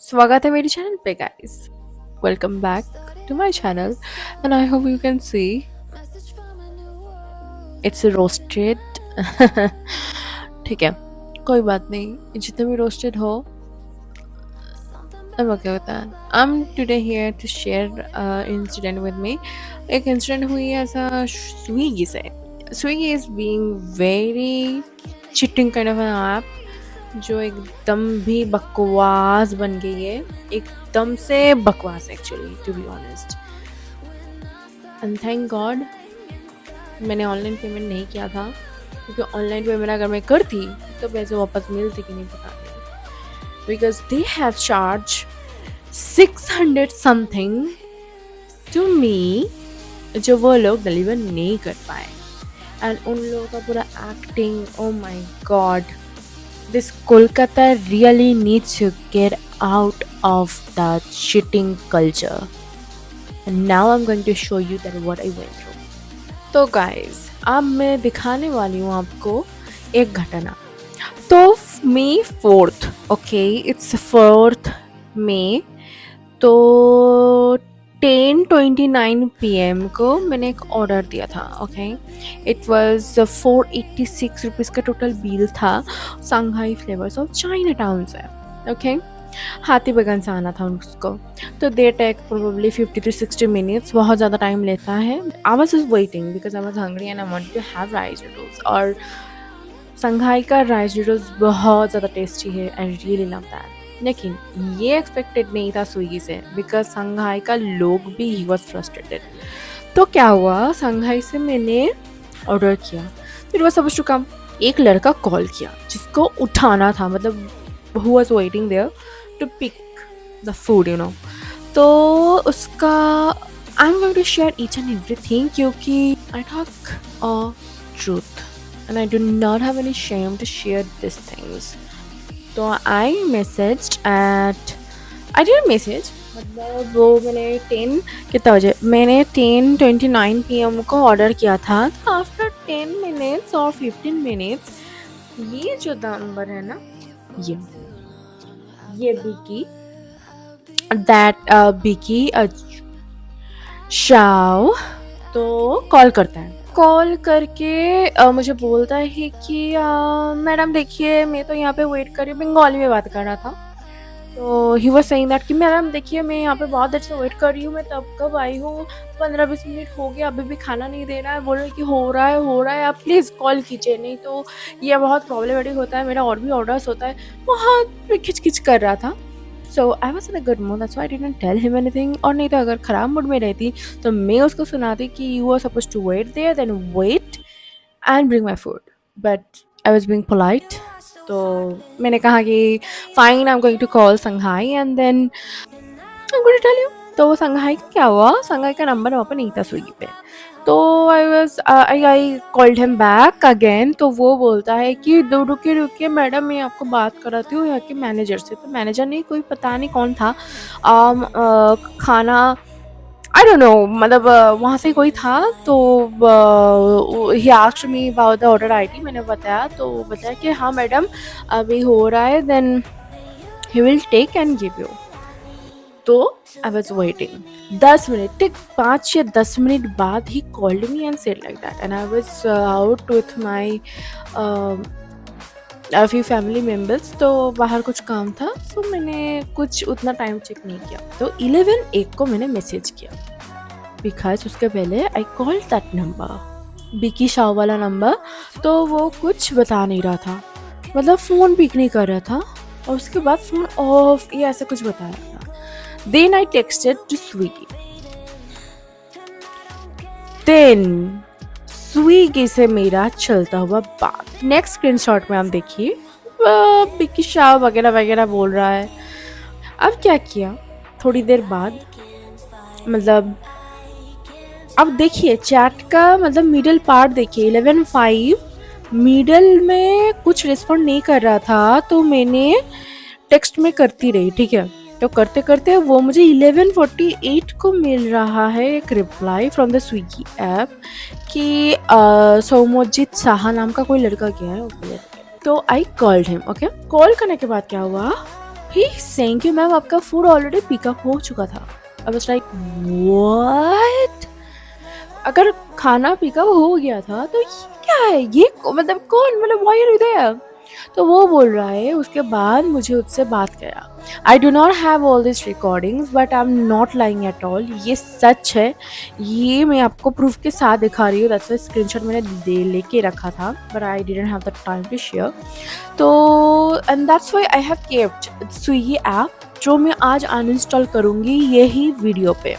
स्वागत है मेरे चैनल पे guys. Welcome back to my channel and I hope you can see it's roasted. ठीक है, कोई बात नहीं, जितने भी रोस्टेड हो अब क्या होता है। I am today here to share incident with me. एक इंसिडेंट हुई है ऐसा स्विगी से। Swiggy is being very cheating kind of an app जो एकदम भी बकवास बन गई है, एकदम से बकवास actually, to be honest. And thank God मैंने ऑनलाइन पेमेंट नहीं किया था, क्योंकि ऑनलाइन पेमेंट अगर मैं करती तो पैसे वापस मिलते कि नहीं पता नहीं, because they have charge 600 something to me, जो वो लोग डिलीवर नहीं कर पाए। एंड उन लोगों का पूरा acting, oh my God, this Kolkata really needs to get out of that cheating culture. And now I'm going to show you that what I went through. तो guys, अब मैं दिखाने वाली हूँ आपको एक घटना। तो May 4th, okay, it's 4th May, तो 10:29 PM को मैंने एक ऑर्डर दिया था। ओके, इट वाज 486 रुपीज़ का टोटल बिल था। Shanghai flavours of Chinatown से। ओके, हाथी बगन से आना था उसको, तो they take probably 50 to 60 minutes, बहुत ज़्यादा टाइम लेता है। I was just waiting because I was hungry and I wanted to have rice noodles, और संघाई का राइस नूडल्स बहुत ज़्यादा टेस्टी है, आई रियली लव दैट। लेकिन ये एक्सपेक्टेड नहीं था स्विगी से, बिकॉज संघाई का लोग भी ही वॉज फ्रस्ट्रेटेड। तो क्या हुआ, संघाई से मैंने ऑर्डर किया, फिर वो सब कम एक लड़का कॉल किया जिसको उठाना था, मतलब who was waiting there to pick the food, you know. तो उसका I am going to share each and everything, क्योंकि I talk a truth and I do not have any shame to share these things. तो I messaged at, I didn't message, मतलब वो मैंने 10 कितना बजे, मैंने 10:29 PM को ऑर्डर किया था। तो आफ्टर 10 मिनट्स और 15 मिनट्स ये जो नंबर है ना, ये बिकी, दैट बिकी शाओ, तो कॉल करता है। कॉल करके मुझे बोलता है कि मैडम देखिए, मैं तो यहाँ पे वेट कर रही हूँ, बंगाली में बात कर रहा था। तो ही वाज सेइंग दैट कि मैडम देखिए, मैं यहाँ पे बहुत देर से वेट कर रही हूँ, मैं तब कब आई हूँ, 15-20 मिनट हो गए, अभी भी खाना नहीं दे रहा है। बोल रहे कि हो रहा है, आप प्लीज़ कॉल कीजिए, नहीं तो ये बहुत प्रॉब्लमेटिक होता है, मेरा और भी ऑर्डर्स होता है। बहुत खिच कर रहा था। So I was in a good mood, that's why I didn't tell him anything. और नहीं तो अगर ख़राब मूड में रहती तो मैं उसको सुनाती कि you are suppose to wait there, then wait and bring my food, but I was being polite. तो मैंने कहा कि fine, I am going to call संघाई and then I am going to tell you. तो संघाई का क्या हुआ, संघाई का नंबर वहाँ पर नहीं था स्विगी पे। तो I called him back again. तो वो बोलता है कि दो रुकिए मैडम, मैं आपको बात कराती हूँ यहाँ के मैनेजर से। तो मैनेजर नहीं, कोई पता नहीं कौन था, खाना आई डोंट नो, मतलब वहाँ से कोई था। तो he asked me about the order ID. मैंने बताया, तो बताया कि हाँ मैडम अभी हो रहा है, then he will take and give you. तो आई वॉज वेटिंग 10 मिनट, ठीक 5 या 10 मिनट बाद he called me and said like that, and I was out with my few family members. तो बाहर कुछ काम था, तो मैंने कुछ उतना टाइम चेक नहीं किया। तो 11 को मैंने मैसेज किया, बिकॉज उसके पहले आई कॉल्ड दैट नंबर, बिकी शाह वाला नंबर। तो वो कुछ बता नहीं रहा था, मतलब फ़ोन पिक नहीं कर रहा था, और उसके बाद फ़ोन ऑफ, ये ऐसा कुछ बता रहा था। Then I texted to Swiggy. Then Swiggy से मेरा चलता हुआ बात, नेक्स्ट स्क्रीनशॉट में आप देखिए, बिकी शाह वगैरह वगैरह बोल रहा है। अब क्या किया, थोड़ी देर बाद, मतलब अब देखिए चैट का मतलब मिडिल पार्ट देखिए, 11:05 मिडिल में कुछ रिस्पॉन्ड नहीं कर रहा था, तो मैंने टेक्स्ट में करती रही, ठीक है। तो करते करते वो मुझे 11:48 को मिल रहा है एक reply from the Swiggy app कि सौम्यजीत साहा नाम का कोई लड़का गया है ऊपर। तो I called him. Okay, call करने के बाद क्या हुआ, ही सेइंग कि मैम आपका फूड ऑलरेडी पिकअप हो चुका था। I was like what? अगर खाना पिकअप हो गया था तो ये क्या है? ये मतलब कौन, मतलब व्हाई आर यू देयर? तो वो बोल रहा है, उसके बाद मुझे उससे बात करा। आई do not have all this recordings but I am not lying at all, ये सच है, ये मैं आपको प्रूफ के साथ दिखा रही हूँ। दैट्स व्हाई स्क्रीनशॉट मैंने दे लेके रखा था but I didn't have the time to share. तो and that's why I have kept Swiggy app, जो मैं आज अनइंस्टॉल करूँगी यही वीडियो पे।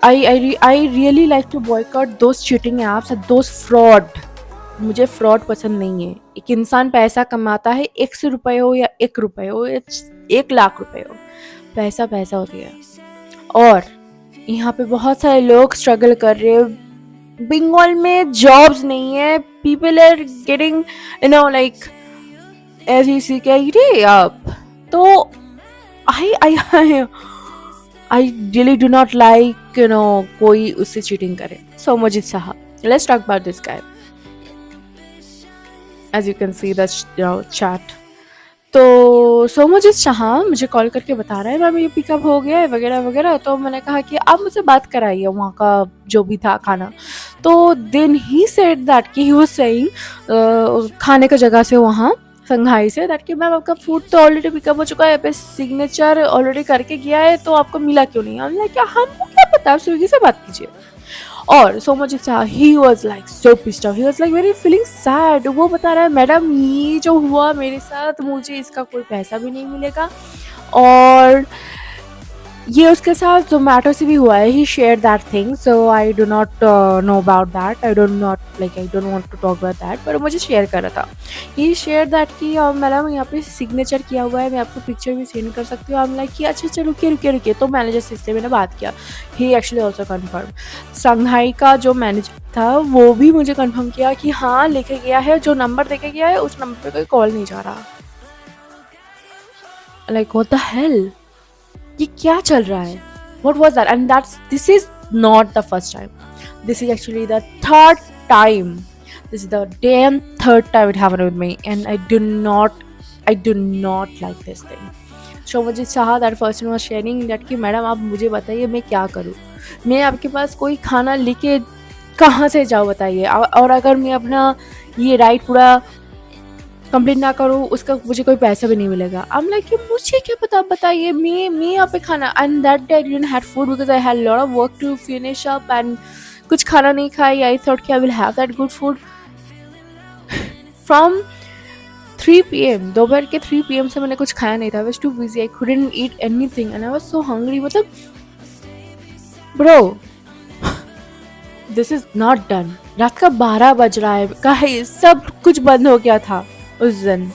I really like to boycott those cheating apps and those fraud. मुझे फ्रॉड पसंद नहीं है। एक इंसान पैसा कमाता है, 100 रुपये हो या 1 रुपये हो या 1 लाख रुपए हो, पैसा पैसा होती है। और यहाँ पे बहुत सारे लोग स्ट्रगल कर रहे हैं। बंगाल में जॉब्स नहीं है, पीपल आर गेटिंग लाइक ऐसी कह रही आप। तो I really do not like कोई उससे चीटिंग करे। सोमजित Saha, let's talk about this guy. As you can see the chat. तो सोमजित शाह मुझे कॉल करके बता रहा है मैम ये पिकअप हो गया है वगैरह वगैरह। तो मैंने कहा कि आप मुझसे बात कराइए वहाँ का जो भी था खाना। तो देन ही सेड दैट कि ही वाज सेइंग खाने का जगह से वहाँ संघाई से दैट कि मैम आपका फूड तो ऑलरेडी पिकअप हो चुका है, पे सिग्नेचर ऑलरेडी करके गया है, तो आपको मिला क्यों नहीं? हमने क्या, हमको क्या पता, आप स्विगी से बात कीजिए। और Somjit Shah he was like so pissed off, he was like very feeling sad. वो बता रहा है मैडम ये जो हुआ मेरे साथ, मुझे इसका कोई पैसा भी नहीं मिलेगा, और ये उसके साथ जोमेटो से भी हुआ है। He share that thing, so I do not know about that, I don't want to talk about that, पर मुझे शेयर कर रहा था। ही शेयर दैट कि मैडम यहाँ पे सिग्नेचर किया हुआ है, मैं आपको पिक्चर भी सेंड कर सकती हूँ। आई एम लाइक कि अच्छा अच्छा रुकिए। तो मैनेजर से इसलिए मैंने बात किया। ही एक्चुअली ऑल्सो कन्फर्म, संघाई का जो मैनेजर था वो भी मुझे कन्फर्म किया कि हाँ लेके गया है, जो नंबर देके गया है उस नंबर पे कोई कॉल नहीं जा रहा। लाइक व्हाट द हेल, ये क्या चल रहा है? What was that? And this is not the first time. This is actually the third time. This is the damn third time it happened with me, and I do not like this thing. Shobhajit Saha, that person was sharing that कि madam आप मुझे बताइए मैं क्या करूँ? मैं आपके पास कोई खाना लेके कहाँ से जाऊँ बताइए? और अगर मैं अपना ये राइट पूरा कंप्लीट ना करूँ उसका मुझे कोई पैसा भी नहीं मिलेगा। आई एम लाइक मुझे क्या पता, बताइए। मैं यहाँ पे खाना, and that day I didn't had food because I had lot of work to finish up, and कुछ खाना नहीं खाई। आई थॉट कि I will have that good food from 3 PM, दोपहर के 3 PM से मैंने कुछ खाया नहीं था। I was too busy, I couldn't eat anything and I was so hungry. मतलब bro, this is not done. रात का 12 बज रहा है, कहा सब कुछ बंद हो गया था उस दिन।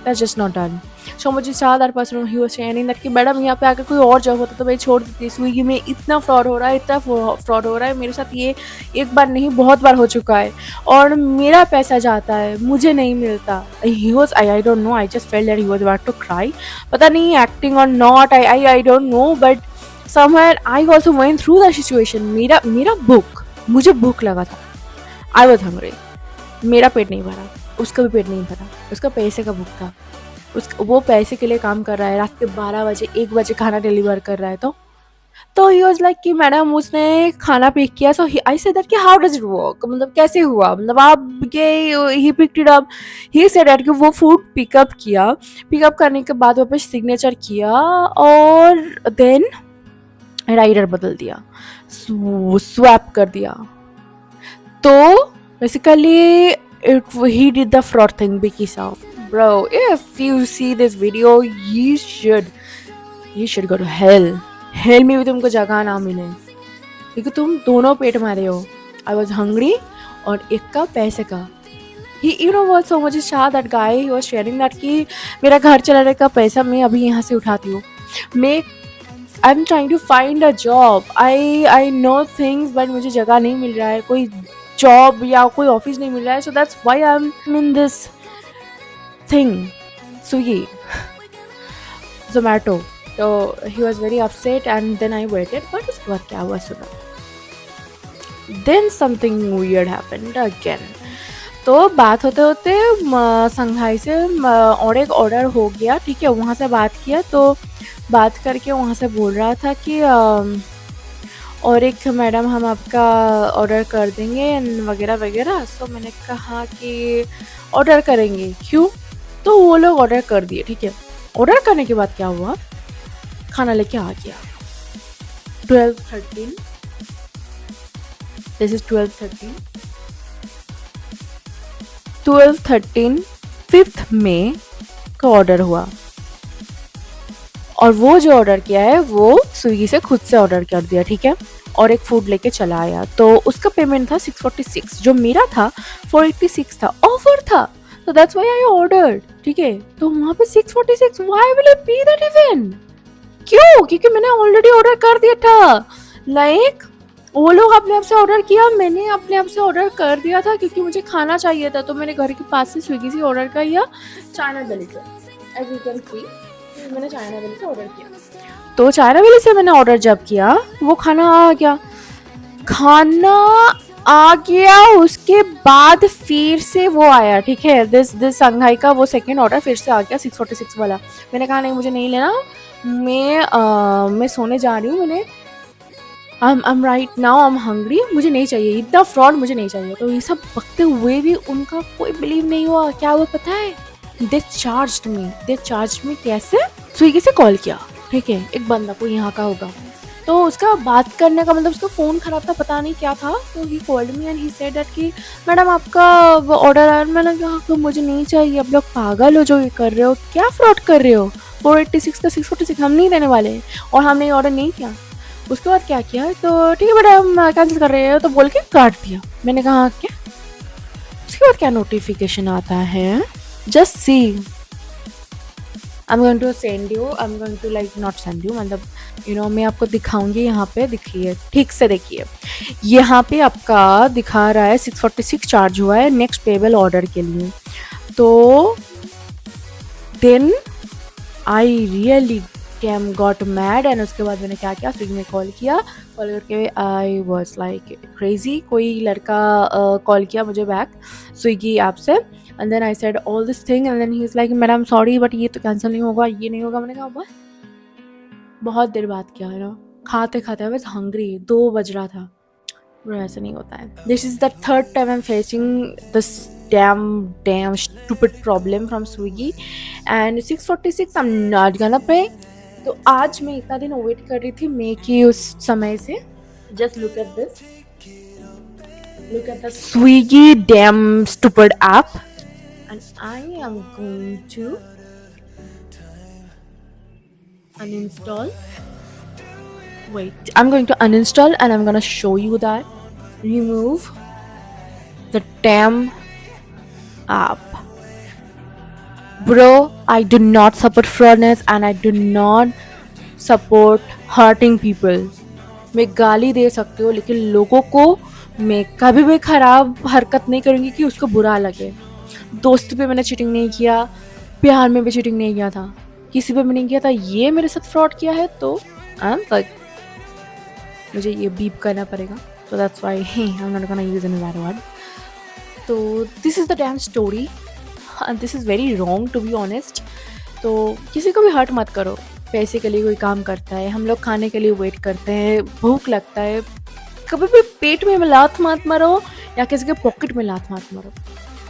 That's just not done. Somjit Shah that person he was sharing that कि मैडम यहाँ पे आकर कोई और जॉब होता तो मैं छोड़ देती। स्विगी में इतना फ्रॉड हो रहा है, मेरे साथ ये एक बार नहीं बहुत बार हो चुका है, और मेरा पैसा जाता है, मुझे नहीं मिलता। He was, I don't know, I just felt that he was about to cry. पता नहीं एक्टिंग और not, I don't know, but somewhere I also went through the situation. मेरा मुझे भूख लगा था, आई वाज हंग्री, मेरा पेट नहीं भरा, उसका भी पेट नहीं भरा, उसका पैसे का भूख था। वो पैसे के लिए काम कर रहा है, रात के 12 बजे 1 बजे खाना डिलीवर कर रहा है। तो ही वाज लाइक कि मैडम उसने खाना पिक किया, सो आई सेड दैट कि हाउ डज इट वर्क, मतलब कैसे हुआ, मतलब आप he picked it up. He said that कि वो फूड पिकअप किया, पिकअप करने के बाद वापस सिग्नेचर किया और देन राइडर बदल दिया, स्वैप कर दिया। तो basically he did the fraud thing, Vicky Saw. Bro, if you see this video, you should go to hell. Hell में भी तुमको जगह ना मिले, क्योंकि तुम दोनों पेट मारे हो। I was hungry और एक का पैसे का। You know what, Somajit Shah, that guy, he was sharing that कि मेरा घर चलाने का पैसा मैं अभी यहाँ से उठाती हूँ। I'm trying to find a job. I know things, but मुझे जगह नहीं मिल रहा है, कोई जॉब या कोई ऑफिस नहीं मिल रहा है, so that's why I am in this thing Swiggy Zomato. तो he was very upset and then I waited, but उसके बाद क्या हुआ सुना। Then something weird happened again. तो बात होते होते संघाई से और एक ऑर्डर हो गया, ठीक है। वहाँ से बात किया, तो बात करके वहाँ से बोल रहा था कि और एक मैडम हम आपका ऑर्डर कर देंगे वगैरह वगैरह। सो मैंने कहा कि ऑर्डर करेंगे क्यों? तो वो लोग ऑर्डर कर दिए, ठीक है। ऑर्डर करने के बाद क्या हुआ, खाना लेके आ गया 12:13, दिस इज 12:13, 12:13 5th मई का ऑर्डर हुआ। और वो जो ऑर्डर किया है वो स्विगी से खुद से ऑर्डर कर दिया, ठीक है। और एक फूड लेके चला आया, तो उसका पेमेंट था 646, जो मेरा था 486 था, ऑफर था, तो दैट्स व्हाई आई ऑर्डर्ड, ठीक है। तो वहाँ पे 646, व्हाई विल आई पे दैट इवन? क्यों? क्योंकि मैंने ऑलरेडी ऑर्डर कर दिया था। लाइक वो लोग अपने आप से ऑर्डर किया, मैंने अपने आप से ऑर्डर कर दिया था क्योंकि मुझे खाना चाहिए था। तो मैंने घर के पास से स्विगी से ऑर्डर किया, चाइना वैली से, एज यू कैन सी मैंने चाइना वैली से ऑर्डर किया। तो चाइना वैली से मैंने ऑर्डर जब किया, वो खाना आ गया, खाना आ गया, उसके बाद फिर से वो आया, ठीक है। दिस संघाई का वो सेकंड ऑर्डर फिर से आ गया 646 वाला। मैंने कहा नहीं, मुझे नहीं लेना, मैं सोने जा रही हूँ, मैंने I'm right now, I'm hungry, मुझे नहीं चाहिए, इतना फ्रॉड मुझे नहीं चाहिए। तो ये सब बकते हुए भी उनका कोई बिलीव नहीं हुआ। क्या हुआ पता है? दे चार्ज्ड मी कैसे? स्विगी से कॉल किया, ठीक है, एक बंदा को यहाँ का होगा, तो उसका बात करने का मतलब उसका फ़ोन ख़राब था, पता नहीं क्या था। तो he called me and he said that कि मैडम आपका ऑर्डर आया। मैंने कहा कि मुझे नहीं चाहिए, आप लोग पागल हो जो ये कर रहे हो, क्या फ्रॉड कर रहे हो? 486 का 646 हम नहीं देने वाले, और हमने ऑर्डर नहीं किया। उसके बाद क्या किया, तो ठीक है मैडम कैंसिल कर रहे हो, तो बोल के काट दिया। मैंने कहा क्या? उसके बाद क्या नोटिफिकेशन आता है, just see, I am going to send you, I am going to like not send you, मतलब मैं आपको दिखाऊंगी। यहाँ पे देखिए, ठीक से देखिए, यहाँ पे आपका दिखा रहा है 646 चार्ज हुआ है नेक्स्ट पेबल ऑर्डर के लिए। तो then I really damn got mad, and उसके बाद मैंने क्या किया, स्विगी में कॉल किया, कॉल करके आई वॉज लाइक क्रेजी। कोई लड़का कॉल किया मुझे बैक स्विगी ऐप से, and then I said all this thing, and then he is like madam sorry but ये तो कैंसिल नहीं होगा, ये नहीं होगा। मैंने कहा वाह, बहुत देर बाद किया है ना, खाते खाते आई वाज हंग्री, 2 बज रहा था। ब्रो ऐसा नहीं होता है। This is the third time I am facing this damn stupid problem from Swiggy, and 646 I'm not gonna pay। तो आज मैं इतना दिन वेट कर रही थी मे की उस समय से। Just look at this, look at the Swiggy damn stupid app, and I am going to uninstall. Wait, I'm going to uninstall and I'm gonna show you that. Remove the damn app. Bro, I do not support fraudness and I do not support hurting people. मैं गाली दे सकती हूँ लेकिन लोगों को मैं कभी भी खराब हरकत नहीं करूँगी कि उसको बुरा लगे। दोस्त पे मैंने चीटिंग नहीं किया, प्यार में भी चीटिंग नहीं किया था, किसी पे भी नहीं किया था। ये मेरे साथ फ्रॉड किया है तो मुझे ये बीप करना पड़ेगा। So that's why I'm not gonna use any bad word. तो this is the damn story, this is very wrong to be honest. तो किसी को भी हर्ट मत करो। पैसे के लिए कोई काम करता है, हम लोग खाने के लिए वेट करते हैं, भूख लगता है, कभी भी पेट में लात मत मारो या किसी के पॉकेट में लात मत मारो,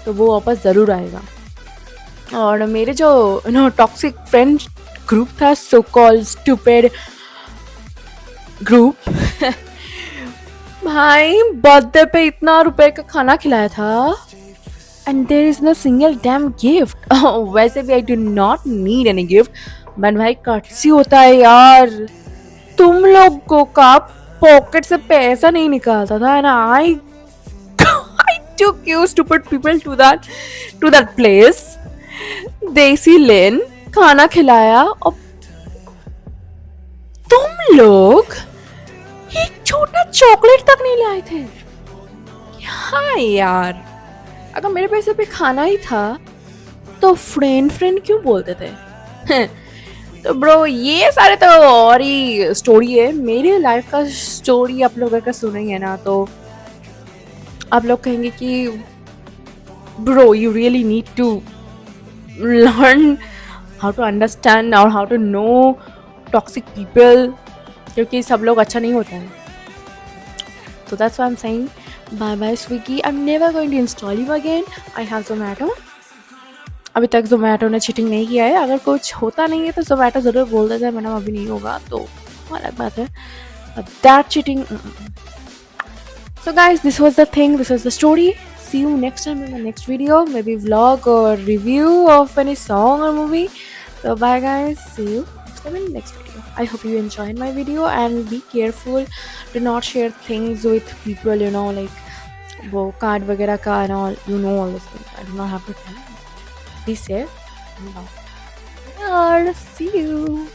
तो वो वापस ज़रूर आएगा। और मेरे जो टॉक्सिक फ्रेंड ग्रुप था, सो कॉल्ड स्टूपिड ग्रुप, भाई बर्थडे पे इतना रुपए का खाना खिलाया था and there is no single damn gift. वैसे भी I do not need any gift, but भाई कटसी होता है यार, तुम लोगों का पॉकेट से पैसा नहीं निकालता था and I took you stupid people to that place, देसी लेन, खाना खिलाया और तुम लोग एक छोटा चॉकलेट तक नहीं लाए थे। हाँ यार, अगर मेरे पैसे पे खाना ही था तो फ्रेंड क्यों बोलते थे? तो ब्रो ये सारे तो और ही स्टोरी है, मेरे लाइफ का स्टोरी आप लोग अगर सुनेंगे ना तो आप लोग कहेंगे कि bro, you really need to learn how to understand और how to know toxic people, क्योंकि सब लोग अच्छा नहीं होता है. So that's why I'm saying bye bye Swiggy. I'm never going to install you again. I have Zomato. अभी तक जोमेटो ने चीटिंग नहीं किया है. अगर कुछ होता नहीं है तो जोमेटो ज़रूर बोल देता है मैडम अभी नहीं होगा, तो अलग बात है. That cheating. So guys, this was the thing, this was the story. See you next time in the next video, maybe vlog or review of any song or movie. So bye guys, see you next time in the next video. I hope you enjoyed my video and be careful. Do not share things with people, you know, like वो card वगैरह का and all. You know all this things. I do not have to tell. Be safe. Bye. See you.